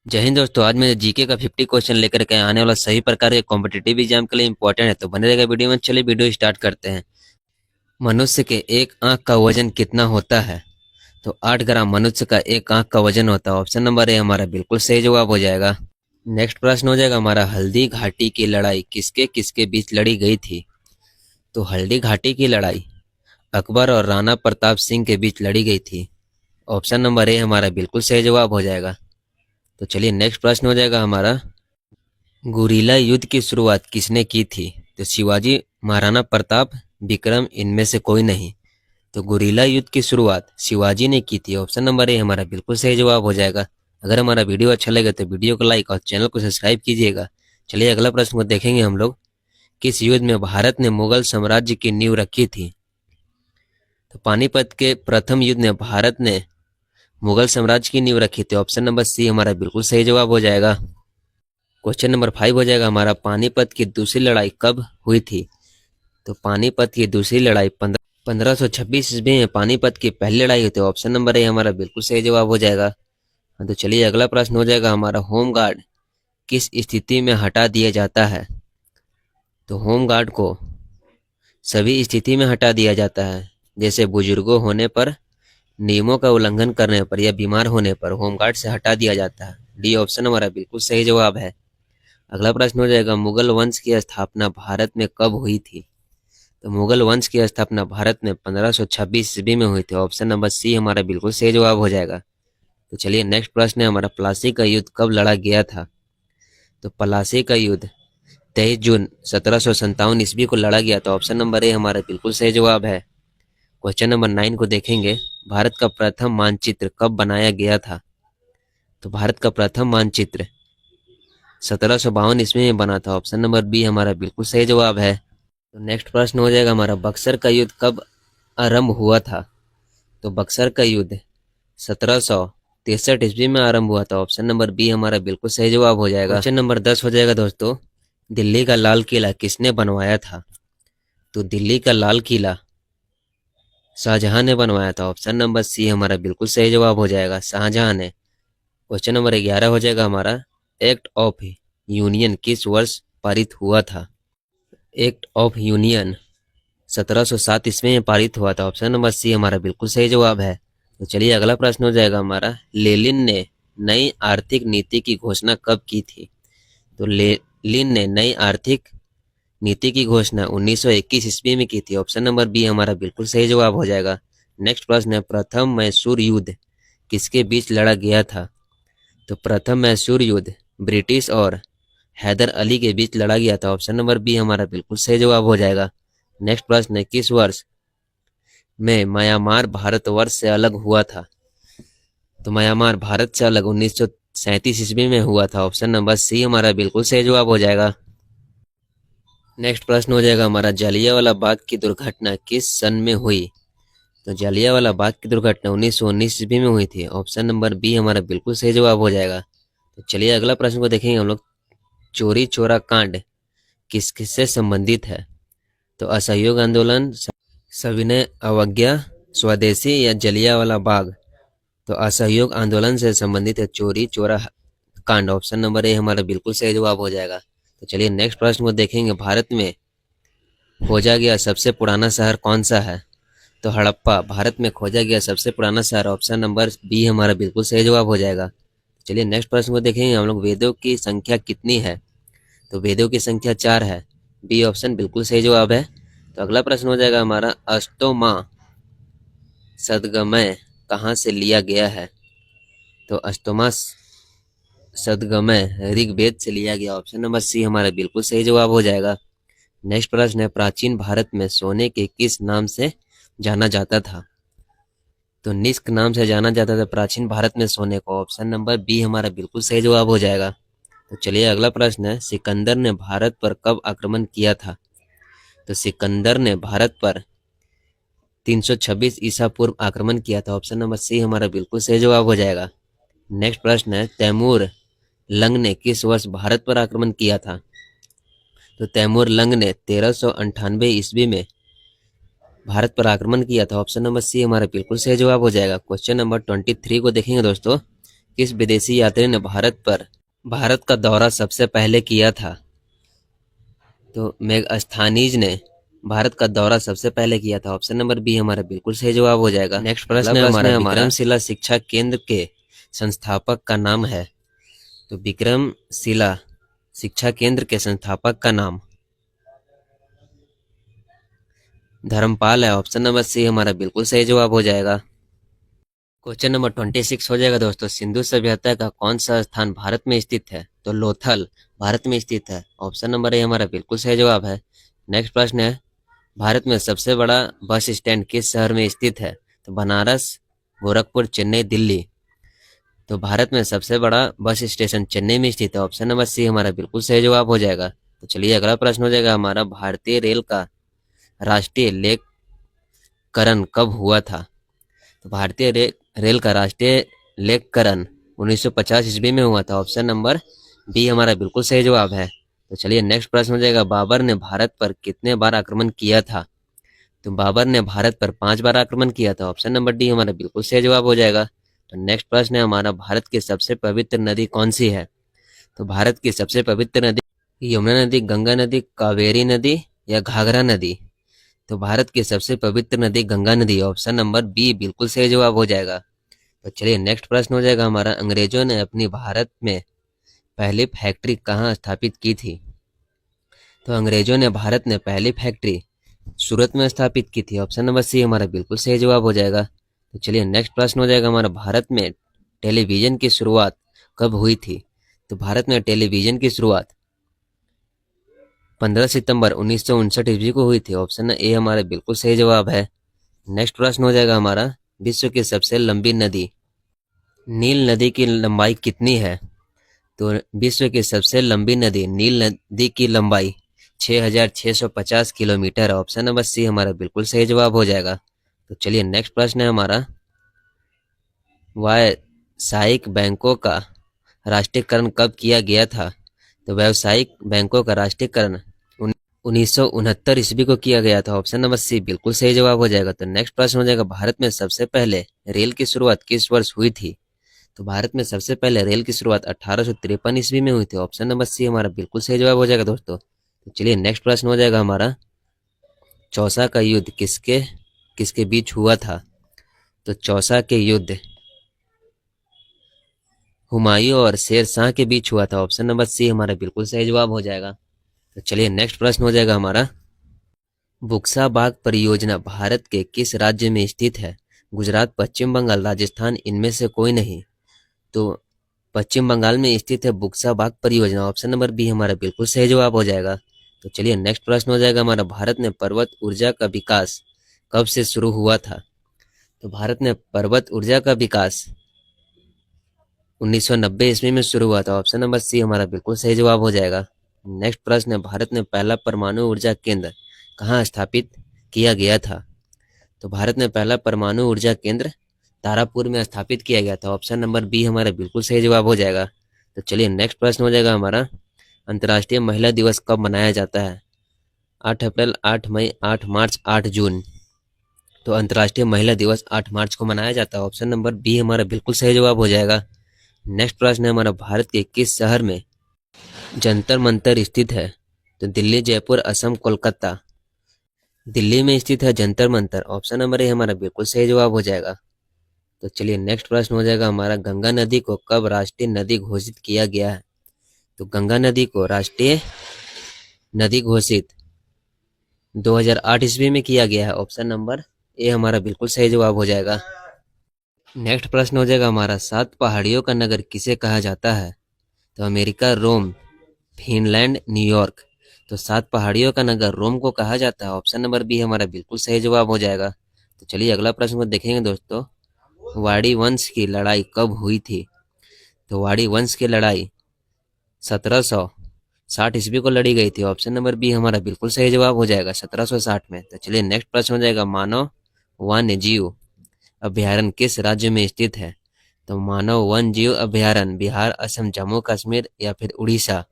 जय हिंद दोस्तों। आज मैं जीके का 50 क्वेश्चन लेकर के आने वाला सभी प्रकार के कॉम्पिटिटिव एग्जाम के लिए इंपॉर्टेंट है, तो बने रहेगा वीडियो में। चलिए वीडियो स्टार्ट करते हैं। मनुष्य के एक आंख का वजन कितना होता है? तो 8 ग्राम मनुष्य का एक आंख का वजन होता है। ऑप्शन नंबर ए हमारा बिल्कुल सही जवाब हो जाएगा। नेक्स्ट प्रश्न हो जाएगा हमारा, हल्दी घाटी की लड़ाई किसके किसके बीच लड़ी गई थी? तो हल्दी घाटी की लड़ाई अकबर और राणा प्रताप सिंह के बीच लड़ी गई थी। ऑप्शन नंबर ए हमारा बिल्कुल सही जवाब हो जाएगा। तो चलिए नेक्स्ट प्रश्न हो जाएगा हमारा, गुरीला युद्ध की शुरुआत किसने की थी? तो शिवाजी, महाराणा प्रताप, विक्रम, इनमें से कोई नहीं। तो गुरीला युद्ध की शुरुआत शिवाजी ने की थी। ऑप्शन नंबर ए हमारा बिल्कुल सही जवाब हो जाएगा। अगर हमारा वीडियो अच्छा लगे तो वीडियो को लाइक और चैनल को सब्सक्राइब कीजिएगा। चलिए अगला प्रश्न को देखेंगे हम लोग, किस युद्ध में भारत ने मुगल साम्राज्य की नींव रखी थी? तो पानीपत के प्रथम युद्ध में भारत ने मुगल साम्राज्य की नींव रखी थी। ऑप्शन नंबर सी हमारा बिल्कुल सही जवाब हो जाएगा। क्वेश्चन नंबर 5 हो जाएगा हमारा, पानीपत की दूसरी लड़ाई कब हुई थी? तो पानीपत की दूसरी लड़ाई 1526 ईस्वी में पानीपत की पहली लड़ाई हुई थी। ऑप्शन नंबर ए हमारा बिल्कुल सही जवाब हो जाएगा। हाँ, तो चलिए अगला प्रश्न हो जाएगा हमारा, होम गार्ड किस स्थिति में हटा दिया जाता है? तो होम गार्ड को सभी स्थिति में हटा दिया जाता है, जैसे बुजुर्गों होने पर, नियमों का उल्लंघन करने पर या बीमार होने पर होमगार्ड से हटा दिया जाता है। डी ऑप्शन हमारा बिल्कुल सही जवाब है। अगला प्रश्न हो जाएगा, मुगल वंश की स्थापना भारत में कब हुई थी? तो मुगल वंश की स्थापना भारत में 1526 ईस्वी में हुई थी। ऑप्शन नंबर सी हमारा बिल्कुल सही जवाब हो जाएगा। तो चलिए नेक्स्ट प्रश्न है हमारा, प्लासी का युद्ध कब लड़ा गया था? तो प्लासी का युद्ध 23 जून 1757 ईस्वी को लड़ा गया था। ऑप्शन नंबर ए हमारा बिल्कुल सही जवाब है। क्वेश्चन नंबर 9 को देखेंगे, भारत का प्रथम मानचित्र कब बनाया गया था? तो भारत का प्रथम मानचित्र 1752 ईस्वी में बना था। ऑप्शन नंबर बी हमारा बिल्कुल सही जवाब है। तो नेक्स्ट प्रश्न हो जाएगा हमारा, बक्सर का युद्ध कब आरंभ हुआ था? तो बक्सर का युद्ध 1763 ईस्वी में आरंभ हुआ था। ऑप्शन नंबर बी हमारा बिल्कुल सही जवाब हो जाएगा। क्वेश्चन नंबर 10 हो जाएगा दोस्तों, दिल्ली का लाल किला किसने बनवाया था? तो दिल्ली का लाल किला शाहजहां ने बनवाया था। ऑप्शन नंबर सी हमारा बिल्कुल सही जवाब हो जाएगा, शाहजहां ने। क्वेश्चन नंबर 11 हो जाएगा हमारा, एक्ट ऑफ यूनियन किस वर्ष पारित हुआ था? एक्ट ऑफ यूनियन 1707 ईस्वी में पारित हुआ था। ऑप्शन नंबर सी हमारा बिल्कुल सही जवाब है। तो चलिए अगला प्रश्न हो जाएगा हमारा, लेनिन ने नई आर्थिक नीति की घोषणा कब की थी? तो लेनिन ने नई आर्थिक नीति की घोषणा 1921 ईस्वी में की थी। ऑप्शन नंबर बी हमारा बिल्कुल सही जवाब हो जाएगा। नेक्स्ट प्रश्न है, प्रथम मैसूर युद्ध किसके बीच लड़ा गया था? तो प्रथम मैसूर युद्ध ब्रिटिश और हैदर अली के बीच लड़ा गया था। ऑप्शन नंबर बी हमारा बिल्कुल सही जवाब हो जाएगा। नेक्स्ट प्रश्न है, किस वर्ष में म्यांमार भारतवर्ष से अलग हुआ था? तो म्यांमार भारत से अलग 1937 ईस्वी में हुआ था। ऑप्शन नंबर सी हमारा बिल्कुल सही जवाब हो जाएगा। नेक्स्ट प्रश्न हो जाएगा हमारा, जलियांवाला बाग की दुर्घटना किस सन में हुई? तो जलियांवाला बाग की दुर्घटना 1919 ईस्वी में हुई थी। ऑप्शन नंबर बी हमारा बिल्कुल सही जवाब हो जाएगा। तो चलिए अगला प्रश्न को देखेंगे हम लोग, चोरी चोरा कांड किस किससे संबंधित है? तो असहयोग आंदोलन, सविनय अवज्ञा, स्वदेशी या जलियांवाला बाग? तो असहयोग आंदोलन से संबंधित है चोरी चोरा कांड। ऑप्शन नंबर ए हमारा बिल्कुल सही जवाब हो जाएगा। तो चलिए नेक्स्ट प्रश्न को देखेंगे, भारत में खोजा गया सबसे पुराना शहर कौन सा है? तो हड़प्पा भारत में खोजा गया सबसे पुराना शहर। ऑप्शन नंबर बी हमारा बिल्कुल सही जवाब हो जाएगा। चलिए नेक्स्ट प्रश्न को देखेंगे हम लोग, वेदों की संख्या कितनी है? तो वेदों की संख्या 4 है। बी ऑप्शन बिल्कुल सही जवाब है। तो अगला प्रश्न हो जाएगा हमारा, अष्टोमा सदगमय कहाँ से लिया गया है? तो अष्टोमा सदगमय ऋग्वेद से लिया गया। ऑप्शन नंबर सी हमारा बिल्कुल सही जवाब हो जाएगा। नेक्स्ट प्रश्न है, प्राचीन भारत में सोने के किस नाम से जाना जाता था? तो निष्क नाम से जाना जाता था प्राचीन भारत में सोने को। ऑप्शन नंबर बी हमारा बिल्कुल सही जवाब हो जाएगा। तो चलिए अगला प्रश्न है, सिकंदर ने भारत पर कब आक्रमण किया था? तो सिकंदर ने भारत पर 326 ईसा पूर्व आक्रमण किया था। ऑप्शन नंबर सी हमारा बिल्कुल सही जवाब हो जाएगा। नेक्स्ट प्रश्न है, तैमूर लंग ने किस वर्ष भारत पर आक्रमण किया था? तो तैमूर लंग ने 1398 ईस्वी में भारत पर आक्रमण किया था। ऑप्शन नंबर सी हमारा बिल्कुल सही जवाब हो जाएगा। क्वेश्चन नंबर 23 को देखेंगे दोस्तों, किस विदेशी यात्री ने भारत का दौरा सबसे पहले किया था? तो मेगास्थनीज ने भारत का दौरा सबसे पहले किया था। ऑप्शन नंबर बी हमारा बिल्कुल सही जवाब हो जाएगा। नेक्स्ट प्रश्न है हमारा, विक्रमशिला शिक्षा केंद्र के संस्थापक का नाम है। तो विक्रमशिला शिक्षा केंद्र के संस्थापक का नाम धर्मपाल है। ऑप्शन नंबर सी हमारा बिल्कुल सही जवाब हो जाएगा। क्वेश्चन नंबर 26 हो जाएगा दोस्तों, सिंधु सभ्यता का कौन सा स्थान भारत में स्थित है? तो लोथल भारत में स्थित है। ऑप्शन नंबर ए हमारा बिल्कुल सही जवाब है। नेक्स्ट प्रश्न है, भारत में सबसे बड़ा बस स्टैंड किस शहर में स्थित है? तो बनारस, गोरखपुर, चेन्नई, दिल्ली। तो भारत में सबसे बड़ा बस स्टेशन चेन्नई में स्थित है। ऑप्शन नंबर सी हमारा बिल्कुल सही जवाब हो जाएगा। तो चलिए अगला प्रश्न हो जाएगा हमारा, भारतीय रेल का राष्ट्रीय लेखकरण कब हुआ था? तो भारतीय रेल का राष्ट्रीय लेखकरण 1950 ईस्वी में हुआ था। ऑप्शन नंबर बी हमारा बिल्कुल सही जवाब है। तो चलिए नेक्स्ट प्रश्न हो जाएगा, बाबर ने भारत पर कितने बार आक्रमण किया था? तो बाबर ने भारत पर 5 बार आक्रमण किया था। ऑप्शन नंबर डी हमारा बिल्कुल सही जवाब हो जाएगा। तो नेक्स्ट प्रश्न है हमारा, भारत की सबसे पवित्र नदी कौन सी है? तो भारत की सबसे पवित्र नदी यमुना नदी, गंगा नदी, कावेरी नदी या घाघरा नदी। तो भारत की सबसे पवित्र नदी गंगा नदी। ऑप्शन नंबर बी बिल्कुल सही जवाब हो जाएगा। तो चलिए नेक्स्ट प्रश्न हो जाएगा हमारा, अंग्रेजों ने अपनी भारत में पहली फैक्ट्री कहाँ स्थापित की थी? तो अंग्रेजों ने भारत में पहली फैक्ट्री सूरत में स्थापित की थी। ऑप्शन नंबर सी हमारा बिल्कुल सही जवाब हो जाएगा। तो चलिए नेक्स्ट प्रश्न हो जाएगा हमारा, भारत में टेलीविजन की शुरुआत कब हुई थी? तो भारत में टेलीविजन की शुरुआत 15 सितंबर 1959 ईस्वी को हुई थी। ऑप्शन ए हमारा बिल्कुल सही जवाब है। नेक्स्ट प्रश्न हो जाएगा हमारा, विश्व की सबसे लंबी नदी नील नदी की लंबाई कितनी है? तो विश्व की सबसे लंबी नदी नील नदी की लंबाई 6650 किलोमीटर। ऑप्शन नंबर सी हमारा बिल्कुल सही जवाब हो जाएगा। तो चलिए नेक्स्ट प्रश्न है हमारा, व्यावसायिक बैंकों का राष्ट्रीयकरण कब किया गया था? तो व्यावसायिक बैंकों का राष्ट्रीयकरण 1969 ईस्वी को किया गया था। ऑप्शन नंबर सी बिल्कुल सही जवाब हो जाएगा। तो नेक्स्ट प्रश्न हो जाएगा, भारत में सबसे पहले रेल की शुरुआत किस वर्ष हुई थी? तो भारत में सबसे पहले रेल की शुरुआत 1853 ईस्वी में हुई थी। ऑप्शन नंबर सी हमारा बिल्कुल सही जवाब हो जाएगा दोस्तों। तो चलिए नेक्स्ट प्रश्न हो जाएगा हमारा, चौसा का युद्ध किसके किसके बीच हुआ था? तो चौसा के युद्ध हुमायूं और शेर शाह के बीच हुआ था। ऑप्शन नंबर सी हमारा बिल्कुल सही जवाब हो जाएगा। तो चलिए नेक्स्ट प्रश्न हो जाएगा हमारा, बुक्सा बाग परियोजना भारत के किस राज्य में स्थित है? गुजरात, पश्चिम बंगाल, राजस्थान, इनमें से कोई नहीं। तो पश्चिम बंगाल में स्थित है बुक्सा बाग परियोजना। ऑप्शन नंबर बी हमारा बिल्कुल सही जवाब हो जाएगा। तो चलिए नेक्स्ट प्रश्न हो जाएगा हमारा, भारत में पर्वत ऊर्जा का विकास कब से शुरू हुआ था? तो भारत में पर्वत ऊर्जा का विकास 1990 ईस्वी में शुरू हुआ था। ऑप्शन नंबर सी हमारा बिल्कुल सही जवाब हो जाएगा। नेक्स्ट प्रश्न है, भारत में पहला परमाणु ऊर्जा केंद्र कहाँ स्थापित किया गया था? तो भारत में पहला परमाणु ऊर्जा केंद्र तारापुर में स्थापित किया गया था। ऑप्शन नंबर बी हमारा बिल्कुल सही जवाब हो जाएगा। तो चलिए नेक्स्ट प्रश्न हो जाएगा हमारा, अंतर्राष्ट्रीय महिला दिवस कब मनाया जाता है? 8 अप्रैल, 8 मई, 8 मार्च, 8 जून। तो अंतर्राष्ट्रीय महिला दिवस 8 मार्च को मनाया जाता है। ऑप्शन नंबर बी हमारा बिल्कुल सही जवाब हो जाएगा। नेक्स्ट प्रश्न है हमारा, भारत के किस शहर में जंतर मंतर स्थित है? तो दिल्ली, जयपुर, असम, कोलकाता। दिल्ली में स्थित है Jantar Mantar. Option number A हमारा बिल्कुल सही जवाब हो जाएगा। तो चलिए नेक्स्ट प्रश्न हो जाएगा हमारा, गंगा नदी को कब राष्ट्रीय नदी घोषित किया गया है? तो गंगा नदी को राष्ट्रीय नदी घोषित 2008 ईस्वी में किया गया है। ऑप्शन नंबर ए हमारा बिल्कुल सही जवाब हो जाएगा। नेक्स्ट प्रश्न हो जाएगा हमारा, 7 पहाड़ियों का नगर किसे कहा जाता है? तो अमेरिका, रोम, फिनलैंड, न्यूयॉर्क। तो 7 पहाड़ियों का नगर रोम को कहा जाता है। ऑप्शन नंबर बी हमारा बिल्कुल सही जवाब हो जाएगा। तो चलिए अगला प्रश्न को देखेंगे दोस्तों, वाड़ी वंश की लड़ाई कब हुई थी? तो वाड़ी वंश की लड़ाई 1760 ईस्वी को लड़ी गई थी। ऑप्शन नंबर बी हमारा बिल्कुल सही जवाब हो जाएगा, 1760 में। तो चलिए नेक्स्ट प्रश्न हो जाएगा, मानव वन्य जीव अभ्यारण्य किस राज्य में स्थित है? तो मानव वन्य जीव अभ्यारण्य बिहार, असम, जम्मू कश्मीर या फिर उड़ीसा।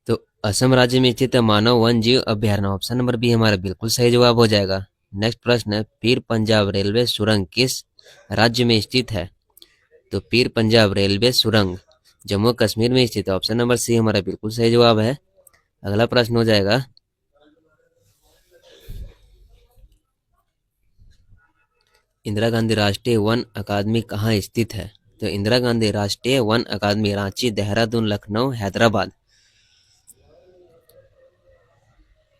तो असम राज्य में स्थित है मानव वन्य जीव अभ्यारण्य। ऑप्शन नंबर बी हमारा बिल्कुल सही जवाब हो जाएगा। नेक्स्ट प्रश्न है, पीर पंजाब रेलवे सुरंग किस राज्य में स्थित है? तो पीर पंजाब रेलवे सुरंग जम्मू कश्मीर में स्थित है। ऑप्शन नंबर सी हमारा बिल्कुल सही जवाब है। अगला प्रश्न हो जाएगा, इंदिरा गांधी राष्ट्रीय वन अकादमी कहाँ स्थित है? तो इंदिरा गांधी राष्ट्रीय वन अकादमी रांची, देहरादून, लखनऊ, हैदराबाद।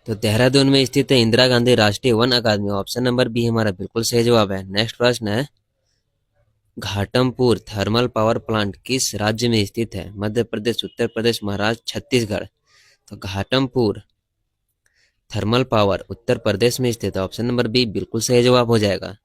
तो देहरादून में स्थित है इंदिरा गांधी राष्ट्रीय वन अकादमी। ऑप्शन नंबर बी हमारा बिल्कुल सही जवाब है। नेक्स्ट प्रश्न है, घाटमपुर थर्मल पावर प्लांट किस राज्य में स्थित है? मध्य प्रदेश, उत्तर प्रदेश, महाराष्ट्र, छत्तीसगढ़। तो घाटमपुर थर्मल पावर उत्तर प्रदेश में स्थित है। ऑप्शन नंबर बी बिल्कुल सही जवाब हो जाएगा।